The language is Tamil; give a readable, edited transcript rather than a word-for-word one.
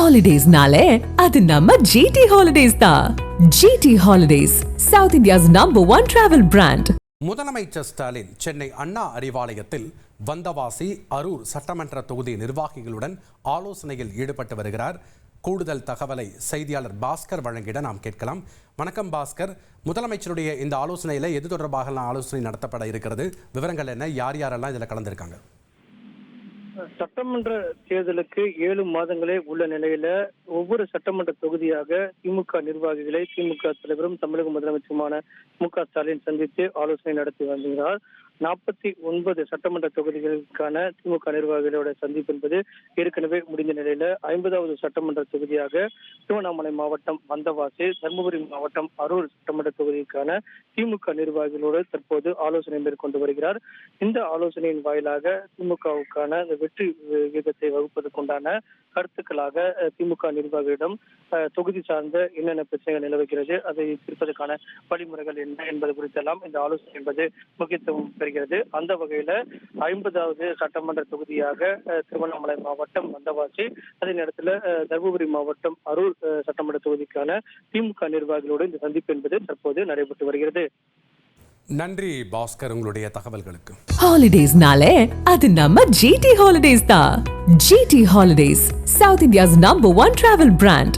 Holidays-nale, அது நம்ம GT Holidays தான். GT Holidays, South India's #1 travel brand. முதலமைச்சர் ஸ்டாலின் சென்னை அண்ணா அறிவாலயத்தில் வந்தவாசி அரூர் சட்டமன்ற தொகுதி நிர்வாகிகளுடன் ஆலோசனையில் ஈடுபட்டு வருகிறார். கூடுதல் தகவலை செய்தியாளர் பாஸ்கர் வழங்கிட நாம் கேட்கலாம். வணக்கம் பாஸ்கர், முதலமைச்சருடைய இந்த ஆலோசனையில் எது தொடர்பாக ஆலோசனை நடத்தப்பட இருக்கிறது? விவரங்கள் என்ன? யார் யாரெல்லாம் இதில் கலந்திருக்காங்க? சட்டமன்ற தேர்தலுக்கு 7 மாதங்களே உள்ள நிலையில ஒவ்வொரு சட்டமன்ற தொகுதியாக திமுக நிர்வாகிகளை திமுக தலைவரும் தமிழக முதலமைச்சருமான மு.க. ஸ்டாலின் சந்தித்து ஆலோசனை நடத்தி வருகிறார். 49 சட்டமன்ற தொகுதிகளுக்கான திமுக நிர்வாகிகளோட சந்திப்பு என்பது ஏற்கனவே முடிந்த நிலையில 50வது சட்டமன்ற தொகுதியாக திருவண்ணாமலை மாவட்டம் வந்தவாசி, தருமபுரி மாவட்டம் அரூர் சட்டமன்ற தொகுதிக்கான திமுக நிர்வாகிகளோடு தற்போது ஆலோசனை மேற்கொண்டு வருகிறார். இந்த ஆலோசனையின் வாயிலாக திமுகவுக்கான வெற்றி விகிதத்தை வகுப்பதற்குண்டான கருத்துக்களாக திமுக நிர்வாகிகளிடம் தொகுதி சார்ந்த என்னென்ன பிரச்சனைகள் நிலவுகிறது, அதை தீர்ப்பதற்கான வழிமுறைகள் என்ன என்பது குறித்தெல்லாம் இந்த ஆலோசனை என்பது முக்கியத்துவம் பெறுகிறது. அந்த வகையில 50வது சட்டமன்ற தொகுதியாக திருவண்ணாமலை மாவட்டம் வந்தவாசி, அதே நேரத்தில் தருமபுரி மாவட்டம் அரூர் சட்டமன்ற தொகுதிக்கான திமுக நிர்வாகிகளோடு இந்த சந்திப்பு என்பது தற்போது நடைபெற்று வருகிறது. நன்றி பாஸ்கர், உங்களுடைய தகவல்களுக்கு. Holidays-nale, அது நம்ம GT Holidays தான். GT Holidays, South India's #1 travel brand.